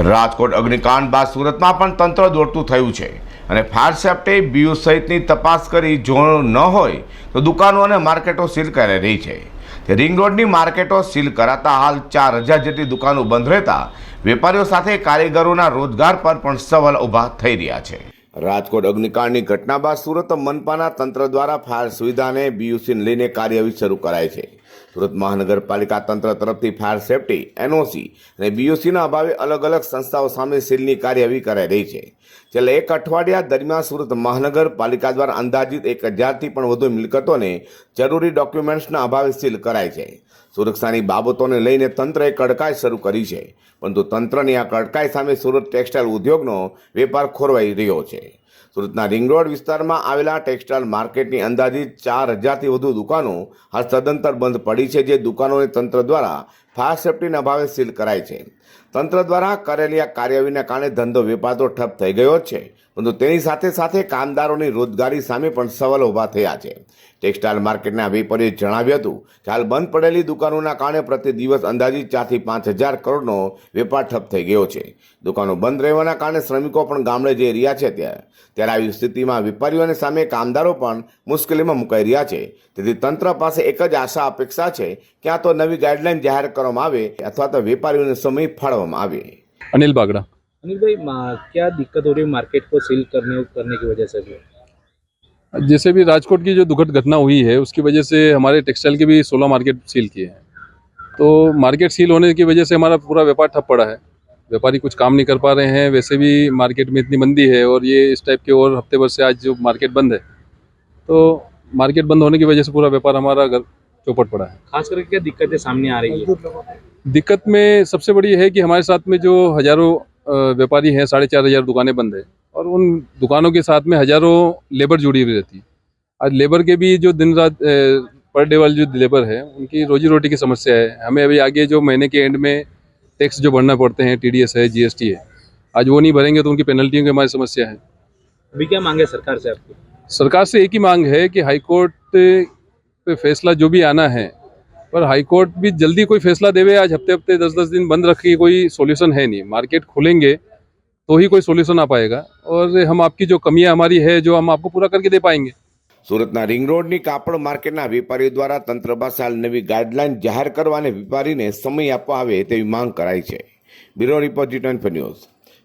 રાજકોટ અગ્નિકાંડ બાદ સુરતમાં પણ તંત્ર દોડતું થયું છે અને ફાયર સેફ્ટી બીયુ સહિતની તપાસ કરી જો ન હોય તો દુકાનો અને માર્કેટો સીલ કરાઈ રહી છે। રિંગ રોડની માર્કેટો સીલ કરાતા હાલ 4000 જેટલી દુકાનો બંધ રહેતા વેપારીઓ સાથે કારીગરોના રોજગાર પર પણ સવાલ ઊભા થઈ રહ્યા છે। રાજકોટ અગ્નિકાંડની ઘટના બાદ સુરત મનપાના તંત્ર દ્વારા ફાયર સુવિધાને બીયુસીને લઈને કાર્યવાહી શરૂ કરાઈ છે। સુરત મહાનગરપાલિકા તંત્ર તરફથી ફાયર સેફ્ટી એનઓસી અને બીયુસીના અભાવે અલગ અલગ સંસ્થાઓ સામે સીલની કાર્યવાહી કરાઈ રહી છે। છેલ્લા એક અઠવાડિયા દરમિયાન સુરત મહાનગરપાલિકા દ્વારા અંદાજિત 1000થી પણ વધુ મિલકતોને જરૂરી ડોક્યુમેન્ટ્સના અભાવે સીલ કરાઈ છે। સુરક્ષાની બાબતોને લઈને તંત્રએ કડકાઈ શરૂ કરી છે, પરંતુ તંત્રની આ કડકાઈ સામે સુરત ટેક્સટાઇલ ઉદ્યોગનો વેપાર ખોરવાઈ રહ્યો છે। સુરતના રિંગ રોડ વિસ્તારમાં આવેલા ટેક્સટાઇલ માર્કેટની અંદાજિત 4000થી વધુ દુકાનો હાલ સદંતર બંધ પડી છે, જે દુકાનોને તંત્ર દ્વારા ફાયર સેફ્ટીના અભાવે સીલ કરાઈ છે। તંત્ર દ્વારા કરેલી આ કાર્યવાહીના કારણે ધંધો વેપાર તો ઠપ થઈ ગયો છે, પરંતુ તેની સાથે સાથે કામદારોની રોજગારી સામે પણ સવાલો ઊભા થયા છે। ટેક્સટાઇલ માર્કેટના વેપારીએ જણાવ્યું હતું કે હાલ બંધ પડેલી દુકાનોના કારણે પ્રતિ દિવસ અંદાજિત 4 થી 5000 કરોડનો વેપાર ઠપ થઈ ગયો છે। દુકાનો બંધ રહેવાના કારણે શ્રમિકો પણ ગામડે જઈ રહ્યા છે। ત્યારે આવી સ્થિતિમાં વેપારીઓની સામે કામદારો પણ મુશ્કેલીમાં મુકાઈ રહ્યા છે। તેથી તંત્ર પાસે એક જ આશા અપેક્ષા છે કે આ તો નવી ગાઈડલાઈન જાહેર કરવામાં આવે અથવા તો વેપારીઓને સમય ફાળવવામાં આવે। अनिल बागड़ा। अनिल भाई क्या दिक्कत हो रही है मार्केट को सील करने की वजह से भी? जैसे भी राजकोट की जो दुखद घटना हुई है उसकी वजह से हमारे टेक्सटाइल के भी 16 मार्केट सील किए हैं। तो मार्केट सील होने की वजह से हमारा पूरा व्यापार ठप पड़ा है। व्यापारी कुछ काम नहीं कर पा रहे हैं। वैसे भी मार्केट में इतनी मंदी है और ये इस टाइप के और हफ्ते भर से आज जो मार्केट बंद है, तो मार्केट बंद होने की वजह से पूरा व्यापार हमारा चौपट पड़ा है। खास करके क्या दिक्कतें सामने आ रही है? दिक्कत में सबसे बड़ी है कि हमारे साथ में जो हज़ारों व्यापारी हैं, 4500 दुकानें बंद है और उन दुकानों के साथ में हज़ारों लेबर जुड़ी हुई रहती है। आज लेबर के भी जो दिन रात पर डे वाली जो लेबर है उनकी रोजी रोटी की समस्या है। हमें अभी आगे जो महीने के एंड में टैक्स जो भरना पड़ते हैं, TDS है, GST है, आज वो नहीं भरेंगे तो उनकी पेनल्टियों की हमारी समस्या है। अभी क्या मांगे सरकार से आपकी? सरकार से एक ही मांग है कि हाई कोर्ट पे फैसला जो भी आना है, पर हाई कोर्ट भी जल्दी कोई फैसला देवे। आज हफ्ते हफ्ते 10-10 दिन बंद रखी कोई सॉल्यूशन है नहीं। मार्केट खोलेंगे तो ही कोई सॉल्यूशन आ पाएगा और हम आपकी जो कमियां हमारी है जो हम आपको पूरा करके दे पाएंगे। સુરતના રિંગ રોડની કાપડ માર્કેટના વેપારીઓ દ્વારા તંત્ર પાસે હાલ નવી ગાઈડલાઈન જાહેર કરવા અને વેપારીને સમય આપવા આવે તેવી માંગ કરાઈ છે। Bureau report G24 news.